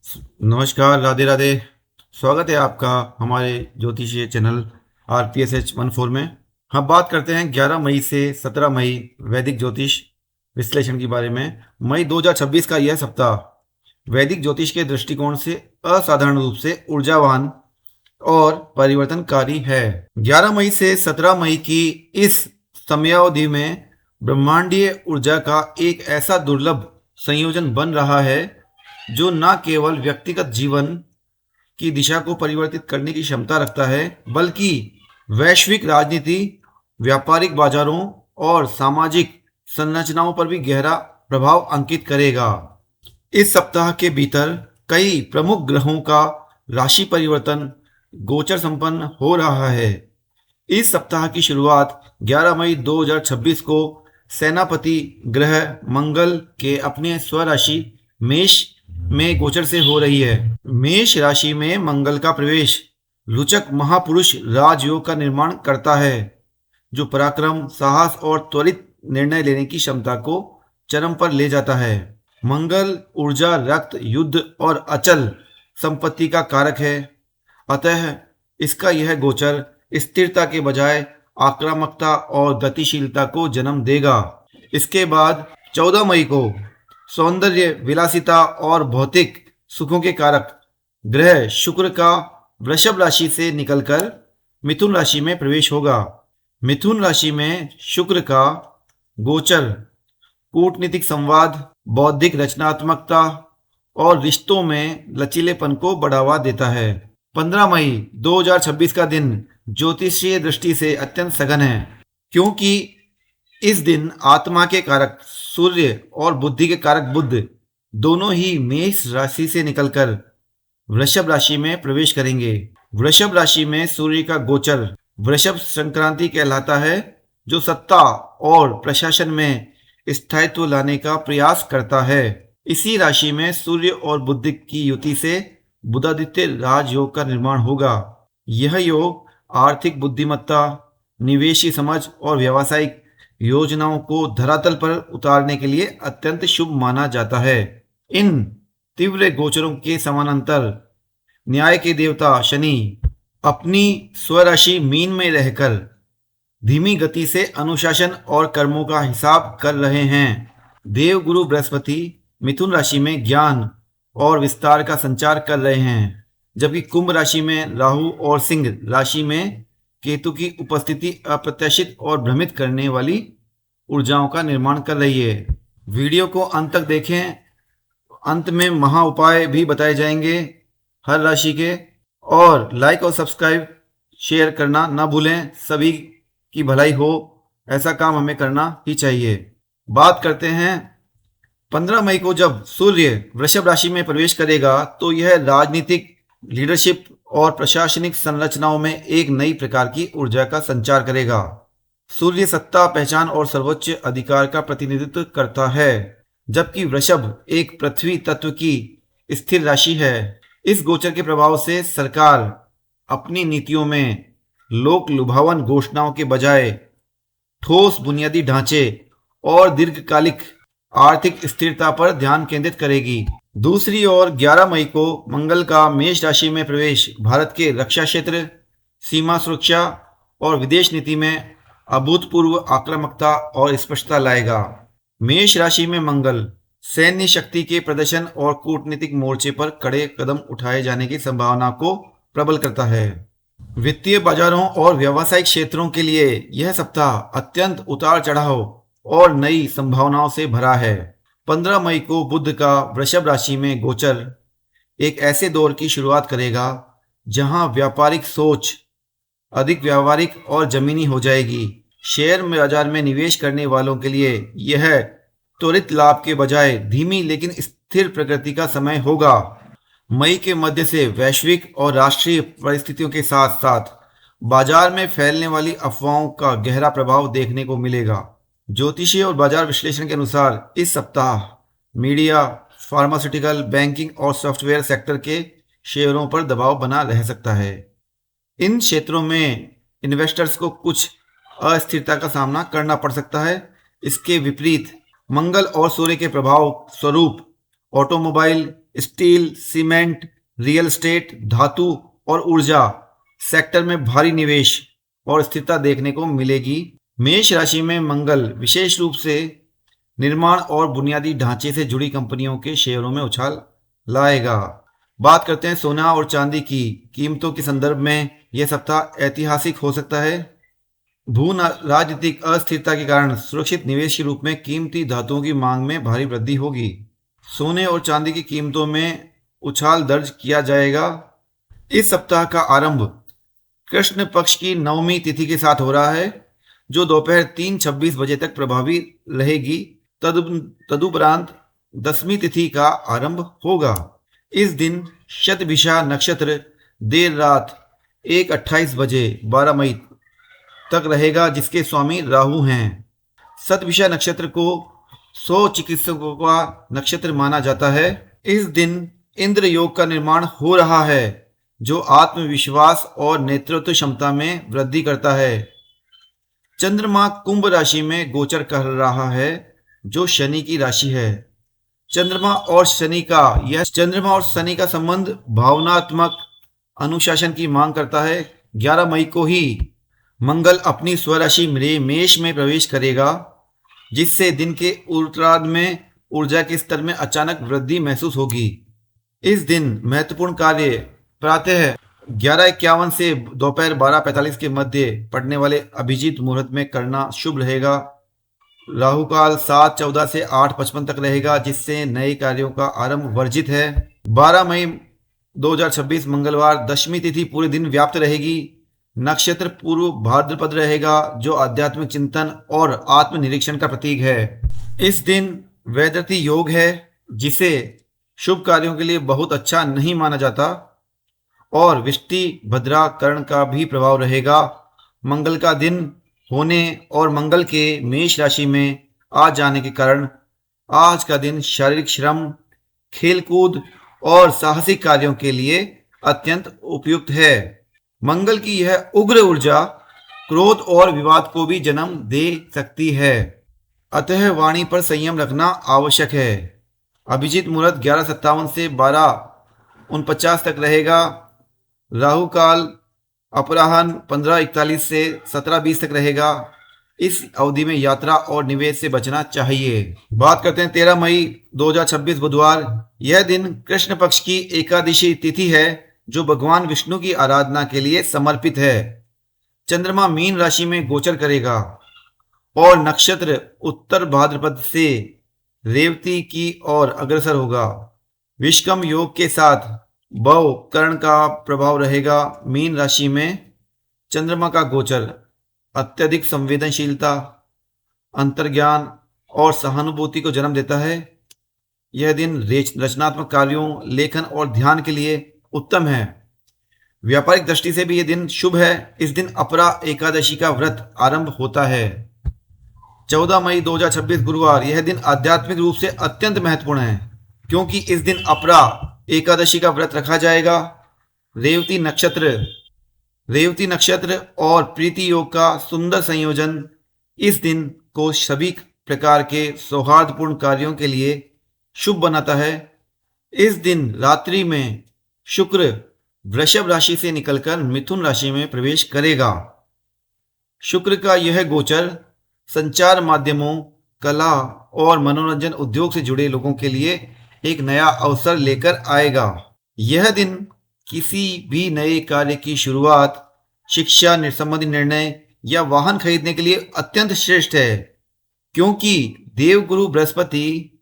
नमस्कार, राधे राधे। स्वागत है आपका हमारे ज्योतिषीय चैनल RPSH 14 में। हम बात करते हैं 11 मई से 17 मई वैदिक ज्योतिष विश्लेषण के बारे में। मई 2026 का यह सप्ताह वैदिक ज्योतिष के दृष्टिकोण से असाधारण रूप से ऊर्जावान और परिवर्तनकारी है। 11 मई से 17 मई की इस समयावधि में ब्रह्मांडीय ऊर्जा का एक ऐसा दुर्लभ संयोजन बन रहा है जो न केवल व्यक्तिगत जीवन की दिशा को परिवर्तित करने की क्षमता रखता है, बल्कि वैश्विक राजनीति, व्यापारिक बाजारों और सामाजिक संरचनाओं पर भी गहरा प्रभाव अंकित करेगा। इस सप्ताह के भीतर कई प्रमुख ग्रहों का राशि परिवर्तन गोचर संपन्न हो रहा है। इस सप्ताह की शुरुआत 11 मई 2026 को सेनापति ग्रह मंगल के अपने स्वराशि मेष में गोचर से हो रही है। मेष राशि में मंगल का प्रवेश रुचक महापुरुष राजयोग का निर्माण करता है, जो पराक्रम, साहस और त्वरित निर्णय लेने की क्षमता को चरम पर ले जाता है। मंगल ऊर्जा, रक्त, युद्ध और अचल संपत्ति का कारक है, अतः इसका यह गोचर स्थिरता के बजाय आक्रामकता और गतिशीलता को जन्म देगा। इसके बाद 14 मई को सौंदर्य, विलासिता और भौतिक सुखों के कारक ग्रह शुक्र का वृषभ राशि से निकलकर मिथुन राशि में प्रवेश होगा। मिथुन राशि में शुक्र का गोचर कूटनीतिक संवाद, बौद्धिक रचनात्मकता और रिश्तों में लचीलेपन को बढ़ावा देता है। 15 मई 2026 का दिन ज्योतिषीय दृष्टि से अत्यंत सघन है, क्योंकि इस दिन आत्मा के कारक सूर्य और बुद्धि के कारक बुध दोनों ही मेष राशि से निकलकर वृषभ राशि में प्रवेश करेंगे। वृषभ राशि में सूर्य का गोचर वृषभ संक्रांति कहलाता है, जो सत्ता और प्रशासन में स्थायित्व लाने का प्रयास करता है। इसी राशि में सूर्य और बुध की युति से बुधादित्य राजयोग का निर्माण होगा। यह योग आर्थिक बुद्धिमत्ता, निवेशी समझ और व्यावसायिक योजनाओं को धरातल पर उतारने के लिए अत्यंत शुभ माना जाता है। इन तीव्र गोचरों के समानांतर न्याय के देवता शनि अपनी स्वराशि मीन में रहकर धीमी गति से अनुशासन और कर्मों का हिसाब कर रहे हैं। देवगुरु बृहस्पति मिथुन राशि में ज्ञान और विस्तार का संचार कर रहे हैं, जबकि कुंभ राशि में राहु और सिंह राशि में केतु की उपस्थिति अप्रत्याशित और भ्रमित करने वाली ऊर्जाओं का निर्माण कर रही है। वीडियो को अंत तक देखें, अंत में महा उपाय भी बताए जाएंगे हर राशि के, और लाइक और सब्सक्राइब शेयर करना ना भूलें। सभी की भलाई हो, ऐसा काम हमें करना ही चाहिए। बात करते हैं 15 मई को जब सूर्य वृषभ राशि में प्रवेश करेगा, तो यह राजनीतिक लीडरशिप और प्रशासनिक संरचनाओं में एक नई प्रकार की ऊर्जा का संचार करेगा। सूर्य सत्ता, पहचान और सर्वोच्च अधिकार का प्रतिनिधित्व करता है, जबकि वृषभ एक पृथ्वी तत्व की स्थिर राशि है। इस गोचर के प्रभाव से सरकार अपनी नीतियों में लोक लुभावन घोषणाओं के बजाय ठोस बुनियादी ढांचे और दीर्घकालिक आर्थिक स्थिरता पर ध्यान केंद्रित करेगी। दूसरी ओर 11 मई को मंगल का मेष राशि में प्रवेश भारत के रक्षा क्षेत्र, सीमा सुरक्षा और विदेश नीति में अभूतपूर्व आक्रामकता और स्पष्टता लाएगा। मेष राशि में मंगल सैन्य शक्ति के प्रदर्शन और कूटनीतिक मोर्चे पर कड़े कदम उठाए जाने की संभावना को प्रबल करता है। वित्तीय बाजारों और व्यावसायिक क्षेत्रों के लिए यह सप्ताह अत्यंत उतार चढ़ाव और नई संभावनाओं से भरा है। 15 मई को बुध का वृषभ राशि में गोचर एक ऐसे दौर की शुरुआत करेगा जहां व्यापारिक सोच अधिक व्यावहारिक और जमीनी हो जाएगी। शेयर बाजार में निवेश करने वालों के लिए यह त्वरित लाभ के बजाय धीमी लेकिन स्थिर प्रगति का समय होगा। मई के मध्य से वैश्विक और राष्ट्रीय परिस्थितियों के साथ साथ बाजार में फैलने वाली अफवाहों का गहरा प्रभाव देखने को मिलेगा। ज्योतिषीय और बाजार विश्लेषण के अनुसार इस सप्ताह मीडिया, फार्मास्यूटिकल, बैंकिंग और सॉफ्टवेयर सेक्टर के शेयरों पर दबाव बना रह सकता है। इन क्षेत्रों में इन्वेस्टर्स को कुछ अस्थिरता का सामना करना पड़ सकता है। इसके विपरीत मंगल और सूर्य के प्रभाव स्वरूप automobile, steel, cement, real estate, धातु और ऊर्जा सेक्टर में भारी निवेश और स्थिरता देखने को मिलेगी। मेष राशि में मंगल विशेष रूप से निर्माण और बुनियादी ढांचे से जुड़ी कंपनियों के शेयरों में उछाल लाएगा। बात करते हैं सोना और चांदी की कीमतों के संदर्भ में यह सप्ताह ऐतिहासिक हो सकता है। भू राजनीतिक अस्थिरता के कारण सुरक्षित निवेश के रूप में कीमती धातुओं की मांग में भारी वृद्धि होगी। सोने और चांदी की कीमतों में उछाल दर्ज किया जाएगा। इस सप्ताह का आरंभ कृष्ण पक्ष की नवमी तिथि के साथ हो रहा है, जो दोपहर 3:26 बजे तक प्रभावी रहेगी। तदुपरांत दसवीं तिथि का आरंभ होगा। इस दिन शतभिषा नक्षत्र देर रात 1:28 बजे 12 मई तक रहेगा, जिसके स्वामी राहु हैं। शतभिषा नक्षत्र को 100 चिकित्सकों का नक्षत्र माना जाता है। इस दिन इंद्र योग का निर्माण हो रहा है, जो आत्मविश्वास और नेतृत्व क्षमता में वृद्धि करता है। चंद्रमा कुंभ राशि में गोचर कर रहा है, जो शनि की राशि है। चंद्रमा और शनि का संबंध भावनात्मक अनुशासन की मांग करता है। 11 मई को ही मंगल अपनी स्वराशि मेष में प्रवेश करेगा, जिससे दिन के उत्तरार्ध में ऊर्जा के स्तर में अचानक वृद्धि महसूस होगी। इस दिन महत्वपूर्ण कार्य प्रातः 11:51 से दोपहर 12:45 के मध्य पड़ने वाले अभिजीत मुहूर्त में करना शुभ रहेगा। राहु काल 7:14 से 8:55 तक रहेगा, जिससे नए कार्यों का आरंभ वर्जित है। 12 मई 2026 मंगलवार दशमी तिथि पूरे दिन व्याप्त रहेगी। नक्षत्र पूर्व भाद्रपद रहेगा, जो आध्यात्मिक चिंतन और आत्मनिरीक्षण का प्रतीक है। इस दिन वैदर्ती योग है, जिसे शुभ कार्यों के लिए बहुत अच्छा नहीं माना जाता, और विष्टि भद्रा करण का भी प्रभाव रहेगा। मंगल का दिन होने और मंगल के मेष राशि में आ जाने के कारण आज का दिन शारीरिक श्रम, खेलकूद और साहसिक कार्यों के लिए अत्यंत उपयुक्त है। मंगल की यह उग्र ऊर्जा क्रोध और विवाद को भी जन्म दे सकती है, अतः वाणी पर संयम रखना आवश्यक है। अभिजीत मुहूर्त 11:57 से 12:49 तक रहेगा। राहु काल अपराह्न 15:41 से 17:20 तक रहेगा। इस अवधि में यात्रा और निवेश से बचना चाहिए। बात करते हैं 13 मई 2026 बुधवार। यह दिन कृष्ण पक्ष की एकादशी तिथि है, जो भगवान विष्णु की आराधना के लिए समर्पित है। चंद्रमा मीन राशि में गोचर करेगा और नक्षत्र उत्तर भाद्रपद से रेवती की ओर अग्रसर होगा। विषकम योग के साथ भव करण का प्रभाव रहेगा। मीन राशि में चंद्रमा का गोचर अत्यधिक संवेदनशीलता, अंतर्ज्ञान और सहानुभूति को जन्म देता है। यह दिन रचनात्मक कार्यों, लेखन और ध्यान के लिए उत्तम है। व्यापारिक दृष्टि से भी यह दिन शुभ है। इस दिन अपरा एकादशी का व्रत आरंभ होता है। 14 मई 2026 गुरुवार। यह दिन आध्यात्मिक रूप से अत्यंत महत्वपूर्ण है, क्योंकि इस दिन अपरा एकादशी का व्रत रखा जाएगा। रेवती नक्षत्र और प्रीति योग का सुंदर संयोजन इस दिन को सभी प्रकार के सौहार्दपूर्ण कार्यों के लिए शुभ बनाता है। इस दिन रात्रि में शुक्र वृषभ राशि से निकलकर मिथुन राशि में प्रवेश करेगा। शुक्र का यह गोचर संचार माध्यमों, कला और मनोरंजन उद्योग से जुड़े लोगों के लिए एक नया अवसर लेकर आएगा। यह दिन किसी भी नए कार्य की शुरुआत, शिक्षा संबंधी निर्णय या वाहन खरीदने के लिए अत्यंत श्रेष्ठ है, क्योंकि देवगुरु बृहस्पति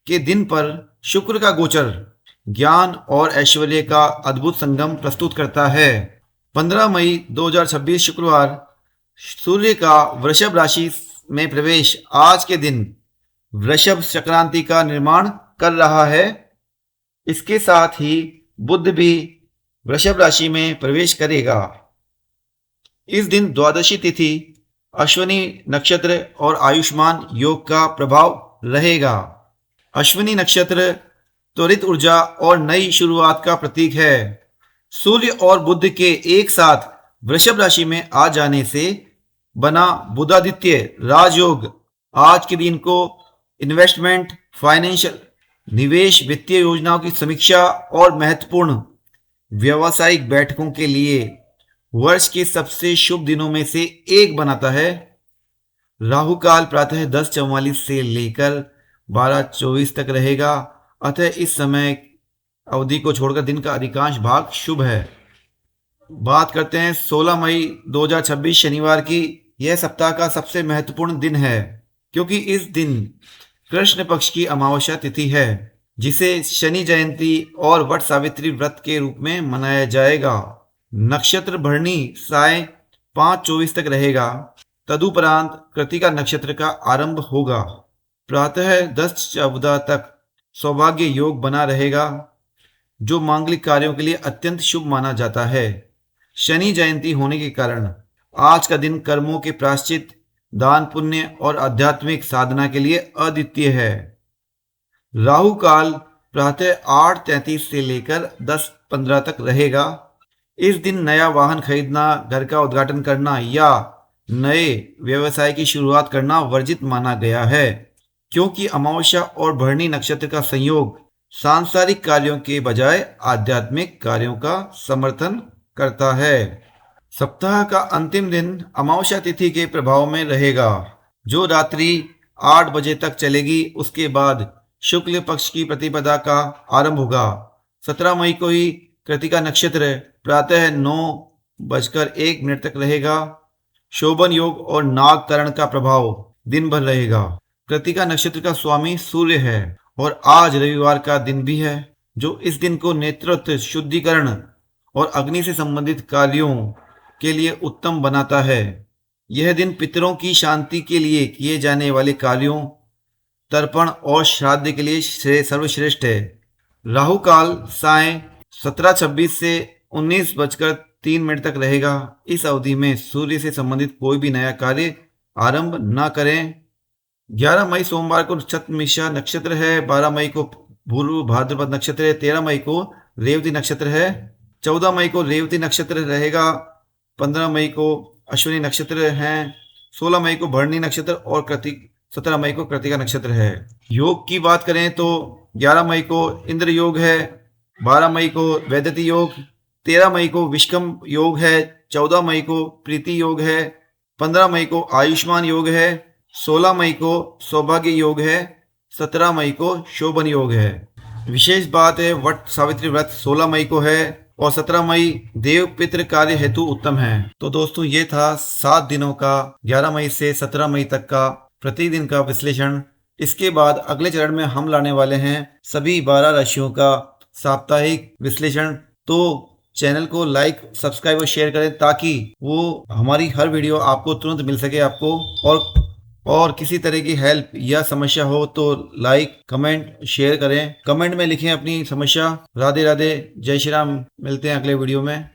के दिन पर शुक्र का गोचर ज्ञान और ऐश्वर्य का अद्भुत संगम प्रस्तुत करता है। 15 मई 2026 शुक्रवार। सूर्य का वृषभ राशि में प्रवेश आज के दिन वृषभ संक्रांति का निर्माण कर रहा है। इसके साथ ही बुध भी वृषभ राशि में प्रवेश करेगा। इस दिन द्वादशी तिथि, अश्विनी नक्षत्र और आयुष्मान योग का प्रभाव रहेगा। अश्विनी नक्षत्र त्वरित ऊर्जा और नई शुरुआत का प्रतीक है। सूर्य और बुध के एक साथ वृषभ राशि में आ जाने से बना बुधादित्य राजयोग आज के दिन को इन्वेस्टमेंट, फाइनेंशियल निवेश वित्तीय योजनाओं की समीक्षा और महत्वपूर्ण व्यावसायिक बैठकों के लिए वर्ष के सबसे शुभ दिनों में से एक बनाता है। राहु काल प्रातः 10:44 से लेकर 12:24 तक रहेगा, अतः इस समय अवधि को छोड़कर दिन का अधिकांश भाग शुभ है। बात करते हैं 16 मई 2026 शनिवार की। यह सप्ताह का सबसे महत्वपूर्ण दिन है क्योंकि इस दिन कृष्ण पक्ष की अमावस्या तिथि है, जिसे शनि जयंती और वट सावित्री व्रत के रूप में मनाया जाएगा। नक्षत्र भरणी साय 5:24 तक रहेगा। तदुपरांत कृतिका नक्षत्र का आरंभ होगा। प्रातः 10:14 तक सौभाग्य योग बना रहेगा, जो मांगलिक कार्यों के लिए अत्यंत शुभ माना जाता है। शनि जयंती होने के कारण आज का दिन कर्मों के प्रायश्चित, दान पुण्य और आध्यात्मिक साधना के लिए अद्वितीय है। राहु काल प्रातः 8:33 से लेकर 10:15 तक रहेगा। इस दिन नया वाहन खरीदना, घर का उद्घाटन करना या नए व्यवसाय की शुरुआत करना वर्जित माना गया है, क्योंकि अमावस्या और भरणी नक्षत्र का संयोग सांसारिक कार्यों के बजाय आध्यात्मिक कार्यों का समर्थन करता है। सप्ताह का अंतिम दिन अमावस्या तिथि के प्रभाव में रहेगा, जो रात्रि 8 बजे तक चलेगी। उसके बाद शुक्ल पक्ष की प्रतिपदा का आरंभ होगा। 17 मई को ही कृतिका नक्षत्र प्रातः 9:01 तक रहेगा। शोभन योग और नागकरण का प्रभाव दिन भर रहेगा। कृतिका नक्षत्र का स्वामी सूर्य है और आज रविवार का दिन भी है, जो इस दिन को नेतृत्व, शुद्धिकरण और अग्नि से संबंधित कार्यों के लिए उत्तम बनाता है। यह दिन पितरों की शांति के लिए किए जाने वाले कार्यों, तर्पण और श्राद्ध के लिए सर्वश्रेष्ठ है। राहु काल साय 17:26 से 19:03 तक रहेगा। इस अवधि में सूर्य से संबंधित कोई भी नया कार्य आरंभ न करें। 11 मई सोमवार को शतमिषा नक्षत्र है। 12 मई को पूर्व भाद्रपद नक्षत्र है। 13 मई को रेवती नक्षत्र है। 14 मई को रेवती नक्षत्र रहेगा। 15 मई को अश्विनी नक्षत्र है। 16 मई को भरणी नक्षत्र और 17 मई को कृतिका नक्षत्र है। योग की बात करें तो 11 मई को इंद्र योग है। 12 मई को वैदती योग। 13 मई को विष्कम योग है। 14 मई को प्रीति योग है। 15 मई को आयुष्मान योग है। 16 मई को सौभाग्य योग है। 17 मई को शोभन योग है। विशेष बात है, वट सावित्री व्रत 16 मई को है और 17 मई देव पितृ कार्य हेतु उत्तम है। तो दोस्तों, ये था 7 दिनों का 11 मई से 17 मई तक का प्रतिदिन का विश्लेषण। इसके बाद अगले चरण में हम लाने वाले हैं सभी 12 राशियों का साप्ताहिक विश्लेषण। तो चैनल को लाइक, सब्सक्राइब और शेयर करें ताकि वो हमारी हर वीडियो आपको तुरंत मिल सके आपको। और किसी तरह की हेल्प या समस्या हो तो लाइक, कमेंट, शेयर करें। कमेंट में लिखें अपनी समस्या। राधे राधे, जय श्री राम। मिलते हैं अगले वीडियो में।